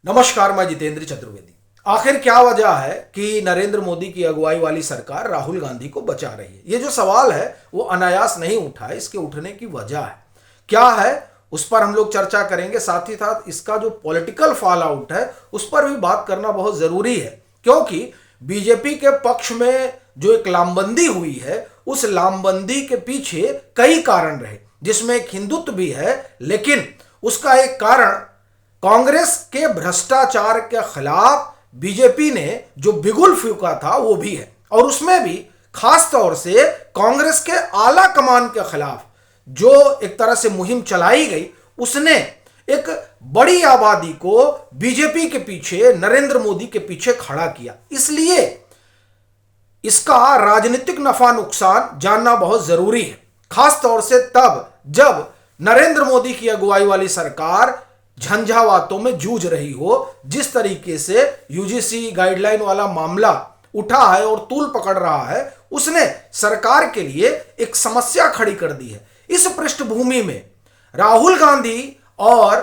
नमस्कार, मैं जितेंद्र चतुर्वेदी। आखिर क्या वजह है कि नरेंद्र मोदी की अगुवाई वाली सरकार राहुल गांधी को बचा रही है? ये जो सवाल है वो अनायास नहीं उठा है, इसके उठने की वजह है क्या है उस पर हम लोग चर्चा करेंगे। साथ ही साथ इसका जो पॉलिटिकल फॉल आउट है उस पर भी बात करना बहुत जरूरी है, क्योंकि बीजेपी के पक्ष में जो एक लामबंदी हुई है उस लामबंदी के पीछे कई कारण रहे, जिसमें एक हिंदुत्व भी है, लेकिन उसका एक कारण कांग्रेस के भ्रष्टाचार के खिलाफ बीजेपी ने जो बिगुल फूंका था वो भी है। और उसमें भी खास तौर से कांग्रेस के आला कमान के खिलाफ जो एक तरह से मुहिम चलाई गई, उसने एक बड़ी आबादी को बीजेपी के पीछे, नरेंद्र मोदी के पीछे खड़ा किया। इसलिए इसका राजनीतिक नफा नुकसान जानना बहुत जरूरी है, खास तौर से तब जब नरेंद्र मोदी की अगुवाई वाली सरकार झंझावातों में जूझ रही हो। जिस तरीके से यूजीसी गाइडलाइन वाला मामला उठा है और तूल पकड़ रहा है, उसने सरकार के लिए एक समस्या खड़ी कर दी है। इस पृष्ठभूमि में राहुल गांधी और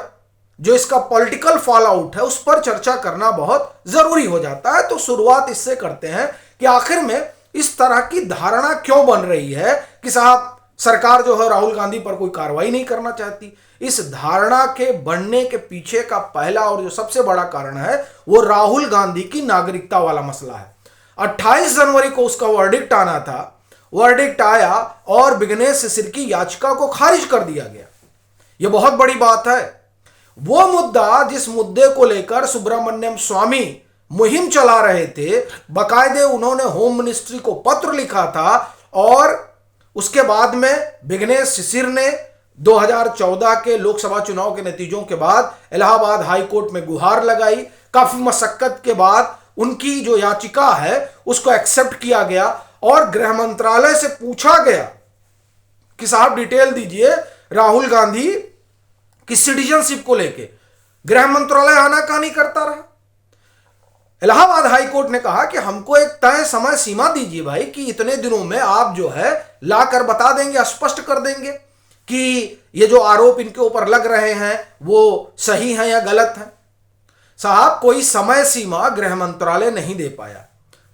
जो इसका पॉलिटिकल फॉल आउट है उस पर चर्चा करना बहुत जरूरी हो जाता है। तो शुरुआत इससे करते हैं कि आखिर में इस तरह की धारणा क्यों बन रही है कि साहब सरकार जो है राहुल गांधी पर कोई कार्रवाई नहीं करना चाहती। इस धारणा के बढ़ने के पीछे का पहला और जो सबसे बड़ा कारण है वो राहुल गांधी की नागरिकता वाला मसला है। 28 जनवरी को उसका वर्डिक्ट आना था, वर्डिक्ट आया और विघ्नेश शिशिर की याचिका को खारिज कर दिया गया। यह बहुत बड़ी बात है। वो मुद्दा, जिस मुद्दे को लेकर सुब्रमण्यम स्वामी मुहिम चला रहे थे, बाकायदे उन्होंने होम मिनिस्ट्री को पत्र लिखा था और उसके बाद में विघ्नेश शिशिर ने 2014 के लोकसभा चुनाव के नतीजों के बाद इलाहाबाद हाई कोर्ट में गुहार लगाई। काफी मशक्कत के बाद उनकी जो याचिका है उसको एक्सेप्ट किया गया और गृह मंत्रालय से पूछा गया कि साहब डिटेल दीजिए राहुल गांधी की सिटीजनशिप को लेके। गृह मंत्रालय आनाकानी करता रहा। इलाहाबाद हाई कोर्ट ने कहा कि हमको एक तय समय सीमा दीजिए भाई, कि इतने दिनों में आप जो है लाकर बता देंगे, स्पष्ट कर देंगे कि ये जो आरोप इनके ऊपर लग रहे हैं वो सही है या गलत है। साहब कोई समय सीमा गृह मंत्रालय नहीं दे पाया।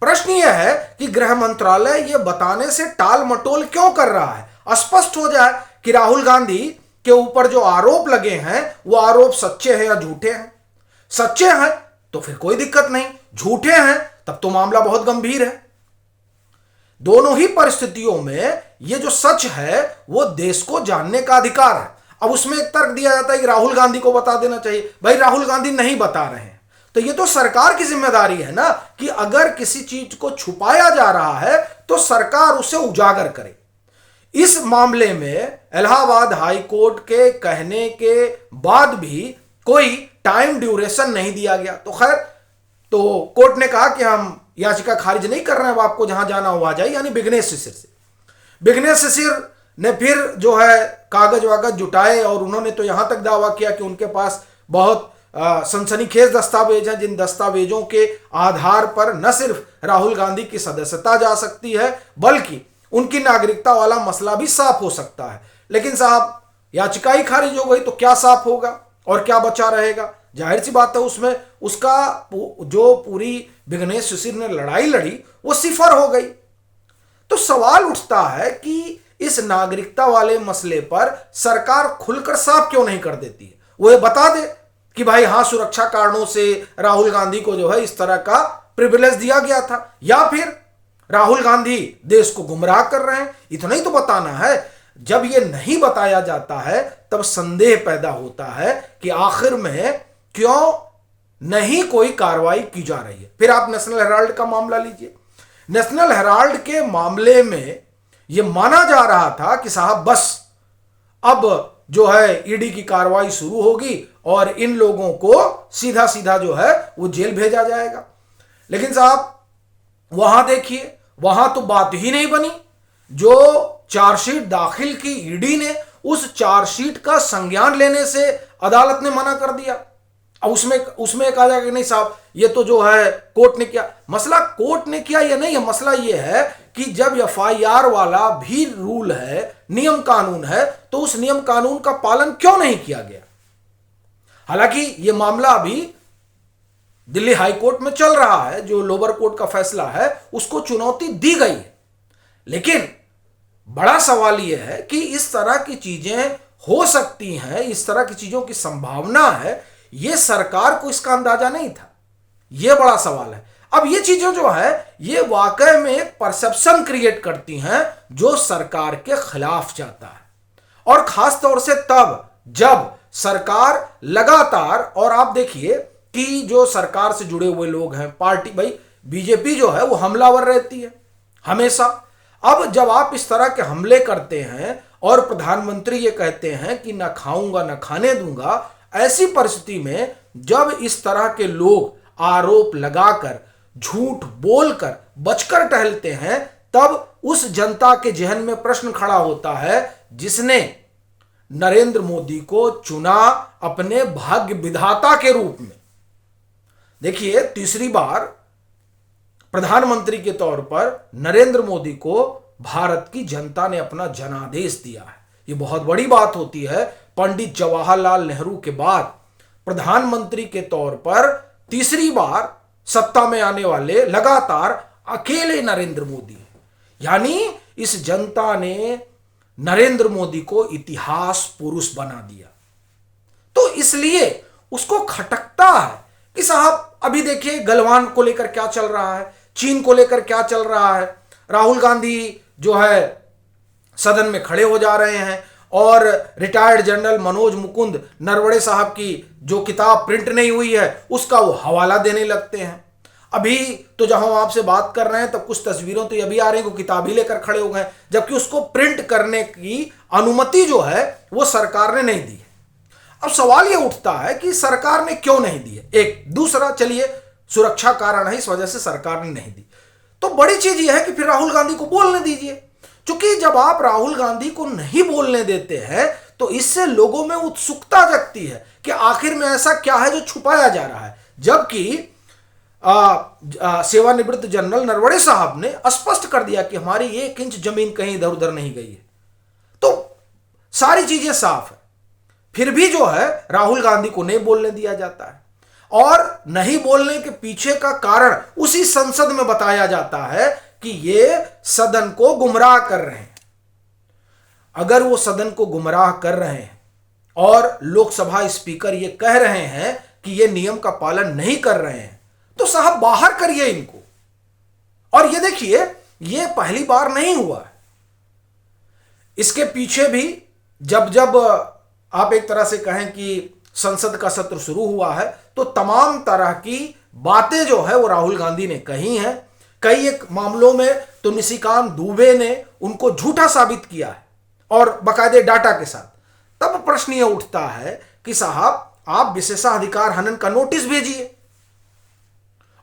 प्रश्न यह है कि गृह मंत्रालय ये बताने से टाल मटोल क्यों कर रहा है। स्पष्ट हो जाए कि राहुल गांधी के ऊपर जो आरोप लगे हैं वो आरोप सच्चे हैं या झूठे हैं। सच्चे हैं तो फिर कोई दिक्कत नहीं, झूठे हैं तब तो मामला बहुत गंभीर है। दोनों ही परिस्थितियों में ये जो सच है वो देश को जानने का अधिकार है। अब उसमें एक तर्क दिया जाता है कि राहुल गांधी को बता देना चाहिए। भाई राहुल गांधी नहीं बता रहे हैं तो ये तो सरकार की जिम्मेदारी है ना, कि अगर किसी चीज को छुपाया जा रहा है तो सरकार उसे उजागर करे। इस मामले में इलाहाबाद हाई कोर्ट के कहने के बाद भी कोई टाइम ड्यूरेशन नहीं दिया गया। तो खैर, तो कोर्ट ने कहा कि हम याचिका खारिज नहीं कर रहे हैं, आपको जहां जाना हुआ जाए, यानी विघ्नेश शिशिर से। विघ्नेश शिशिर ने फिर जो है कागज वागज जुटाए और उन्होंने तो यहां तक दावा किया कि उनके पास बहुत सनसनीखेज दस्तावेज हैं, जिन दस्तावेजों के आधार पर न सिर्फ राहुल गांधी की सदस्यता जा सकती है बल्कि उनकी नागरिकता वाला मसला भी साफ हो सकता है। लेकिन साहब याचिका ही खारिज हो गई तो क्या साफ होगा और क्या बचा रहेगा? जाहिर सी बात है उसमें उसका जो पूरी विघ्नेश शिशिर ने लड़ाई लड़ी वो सिफर हो गई। तो सवाल उठता है कि इस नागरिकता वाले मसले पर सरकार खुलकर साफ क्यों नहीं कर देती है। वो ये बता दे कि भाई हाँ, सुरक्षा कारणों से राहुल गांधी को जो है इस तरह का प्रिविलेज दिया गया था, या फिर राहुल गांधी देश को गुमराह कर रहे हैं, इतना ही तो बताना है। जब ये नहीं बताया जाता है तब संदेह पैदा होता है कि आखिर में क्यों नहीं कोई कार्रवाई की जा रही है। फिर आप नेशनल हेराल्ड का मामला लीजिए। नेशनल हेराल्ड के मामले में यह माना जा रहा था कि साहब बस अब जो है ईडी की कार्रवाई शुरू होगी और इन लोगों को सीधा सीधा जो है वो जेल भेजा जाएगा। लेकिन साहब वहां देखिए, वहां तो बात ही नहीं बनी। जो चार्जशीट दाखिल की ईडी ने, उस चार्जशीट का संज्ञान लेने से अदालत ने मना कर दिया। अब उसमें कहा जाएगा कि नहीं साहब ये तो जो है कोर्ट ने किया। मसला कोर्ट ने किया या नहीं है, मसला ये है कि जब एफआईआर वाला भी रूल है, नियम कानून है, तो उस नियम कानून का पालन क्यों नहीं किया गया। हालांकि यह मामला अभी दिल्ली हाई कोर्ट में चल रहा है, जो लोअर कोर्ट का फैसला है उसको चुनौती दी गई है। लेकिन बड़ा सवाल यह है कि इस तरह की चीजें हो सकती हैं, इस तरह की चीजों की संभावना है, यह सरकार को इसका अंदाजा नहीं था। यह बड़ा सवाल है। अब ये चीजें जो है ये वाकई में एक परसेप्शन क्रिएट करती हैं जो सरकार के खिलाफ जाता है, और खास तौर से तब जब सरकार लगातार, और आप देखिए कि जो सरकार से जुड़े हुए लोग हैं, पार्टी, भाई बीजेपी जो है वो हमलावर रहती है हमेशा। अब जब आप इस तरह के हमले करते हैं और प्रधानमंत्री ये कहते हैं कि ना खाऊंगा ना खाने दूंगा, ऐसी परिस्थिति में जब इस तरह के लोग आरोप लगाकर, झूठ बोलकर बचकर टहलते हैं, तब उस जनता के जहन में प्रश्न खड़ा होता है जिसने नरेंद्र मोदी को चुना अपने भाग्य विधाता के रूप में। देखिए, तीसरी बार प्रधानमंत्री के तौर पर नरेंद्र मोदी को भारत की जनता ने अपना जनादेश दिया है। यह बहुत बड़ी बात होती है। पंडित जवाहरलाल नेहरू के बाद प्रधानमंत्री के तौर पर तीसरी बार सत्ता में आने वाले लगातार अकेले नरेंद्र मोदी हैं। यानी इस जनता ने नरेंद्र मोदी को इतिहास पुरुष बना दिया। तो इसलिए उसको खटकता है कि साहब अभी देखिए गलवान को लेकर क्या चल रहा है, चीन को लेकर क्या चल रहा है। राहुल गांधी जो है सदन में खड़े हो जा रहे हैं और रिटायर्ड जनरल मनोज मुकुंद नरवणे साहब की जो किताब प्रिंट नहीं हुई है उसका वो हवाला देने लगते हैं। अभी तो जब हम आपसे बात कर रहे हैं तब कुछ तस्वीरों तो ये भी आ रही है कि किताब ही लेकर खड़े हो गए, जबकि उसको प्रिंट करने की अनुमति जो है वो सरकार ने नहीं दी है। अब सवाल ये उठता है कि सरकार ने क्यों नहीं दी है। एक दूसरा, चलिए सुरक्षा कारण है, इस वजह से सरकार ने नहीं दी। तो बड़ी चीज ये है कि फिर राहुल गांधी को बोलने दीजिए, क्योंकि जब आप राहुल गांधी को नहीं बोलने देते हैं तो इससे लोगों में उत्सुकता जगती है कि आखिर में ऐसा क्या है जो छुपाया जा रहा है। जबकि सेवानिवृत्त जनरल नरवणे साहब ने स्पष्ट कर दिया कि हमारी 1 इंच जमीन कहीं इधर उधर नहीं गई है। तो सारी चीजें साफ है, फिर भी जो है राहुल गांधी को नहीं बोलने दिया जाता है, और नहीं बोलने के पीछे का कारण उसी संसद में बताया जाता है कि ये सदन को गुमराह कर रहे हैं। अगर वो सदन को गुमराह कर रहे हैं और लोकसभा स्पीकर ये कह रहे हैं कि ये नियम का पालन नहीं कर रहे हैं, तो साहब बाहर करिए इनको। और ये देखिए, ये पहली बार नहीं हुआ है। इसके पीछे भी जब जब आप एक तरह से कहें कि संसद का सत्र शुरू हुआ है तो तमाम तरह की बातें जो है वो राहुल गांधी ने कही हैं। कई एक मामलों में तो निशिकांत दुबे ने उनको झूठा साबित किया है, और बाकायदे डाटा के साथ। तब प्रश्न यह उठता है कि साहब आप विशेषाधिकार हनन का नोटिस भेजिए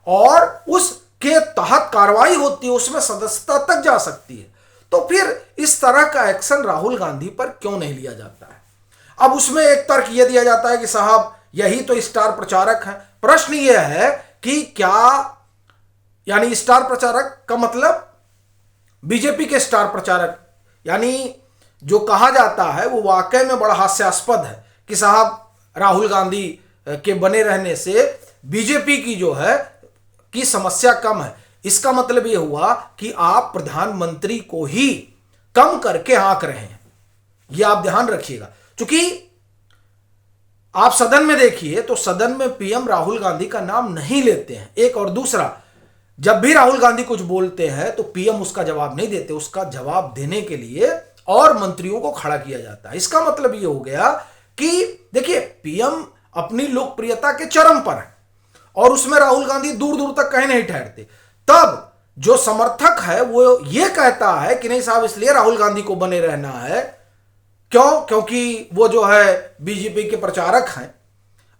और उसके तहत कार्रवाई होती है, उसमें सदस्यता तक जा सकती है। तो फिर इस तरह का एक्शन राहुल गांधी पर क्यों नहीं लिया जाता है। अब उसमें एक तर्क यह दिया जाता है कि साहब यही तो स्टार प्रचारक हैं। प्रश्न यह है कि क्या, यानी स्टार प्रचारक का मतलब बीजेपी के स्टार प्रचारक, यानी जो कहा जाता है वो वाकई में बड़ा हास्यास्पद है कि साहब राहुल गांधी के बने रहने से बीजेपी की जो है की समस्या कम है। इसका मतलब यह हुआ कि आप प्रधानमंत्री को ही कम करके आंक रहे हैं। यह आप ध्यान रखिएगा, क्योंकि आप सदन में देखिए तो सदन में पीएम राहुल गांधी का नाम नहीं लेते हैं। एक और दूसरा, जब भी राहुल गांधी कुछ बोलते हैं तो पीएम उसका जवाब नहीं देते, उसका जवाब देने के लिए और मंत्रियों को खड़ा किया जाता है। इसका मतलब यह हो गया कि देखिए, पीएम अपनी लोकप्रियता के चरम पर है और उसमें राहुल गांधी दूर दूर तक कहीं नहीं ठहरते। तब जो समर्थक है वो ये कहता है कि नहीं साहब, इसलिए राहुल गांधी को बने रहना है। क्यों? क्योंकि वो जो है बीजेपी के प्रचारक हैं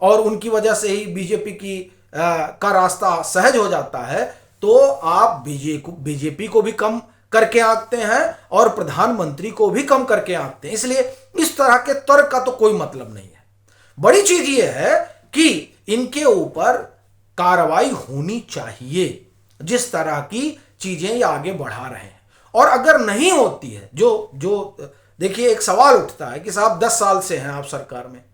और उनकी वजह से ही बीजेपी की का रास्ता सहज हो जाता है। तो आप बीजेपी को भी कम करके आंकते हैं और प्रधानमंत्री को भी कम करके आंकते हैं। इसलिए इस तरह के तर्क का तो कोई मतलब नहीं है। बड़ी चीज ये है कि इनके ऊपर कार्रवाई होनी चाहिए, जिस तरह की चीजें ये आगे बढ़ा रहे हैं। और अगर नहीं होती है, जो देखिए एक सवाल उठता है कि साहब 10 साल से हैं आप सरकार में,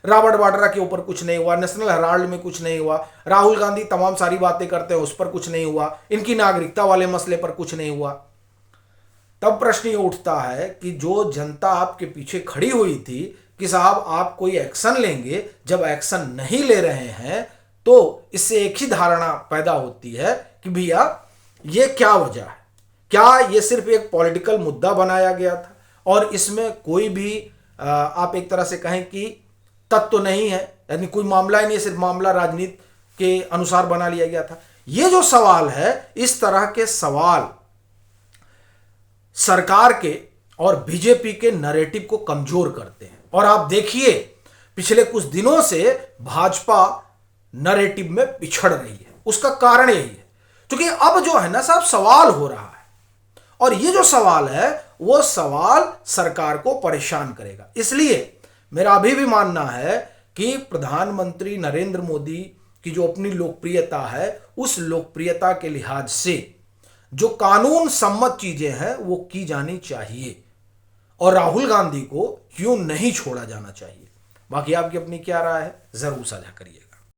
रॉबर्ट वाड्रा के ऊपर कुछ नहीं हुआ, नेशनल हेराल्ड में कुछ नहीं हुआ, राहुल गांधी तमाम सारी बातें करते हैं उस पर कुछ नहीं हुआ, इनकी नागरिकता वाले मसले पर कुछ नहीं हुआ। तब प्रश्न ये उठता है कि जो जनता आपके पीछे खड़ी हुई थी कि साहब आप कोई एक्शन लेंगे, जब एक्शन नहीं ले रहे हैं तो इससे एक ही धारणा पैदा होती है कि भैया ये क्या वजह है, क्या ये सिर्फ एक पॉलिटिकल मुद्दा बनाया गया था और इसमें कोई भी आप एक तरह से कहें कि तत्व नहीं है, यानी कोई मामला ही नहीं, सिर्फ मामला राजनीति के अनुसार बना लिया गया था। ये जो सवाल है, इस तरह के सवाल सरकार के और बीजेपी के नैरेटिव को कमजोर करते हैं। और आप देखिए पिछले कुछ दिनों से भाजपा नैरेटिव में पिछड़ रही है, उसका कारण यही है क्योंकि अब जो है ना साहब सवाल हो रहा है और ये जो सवाल है वो सवाल सरकार को परेशान करेगा। इसलिए मेरा अभी भी मानना है कि प्रधानमंत्री नरेंद्र मोदी की जो अपनी लोकप्रियता है, उस लोकप्रियता के लिहाज से जो कानून सम्मत चीजें हैं वो की जानी चाहिए और राहुल गांधी को यूं नहीं छोड़ा जाना चाहिए। बाकी आपकी अपनी क्या राय है, जरूर साझा करिएगा।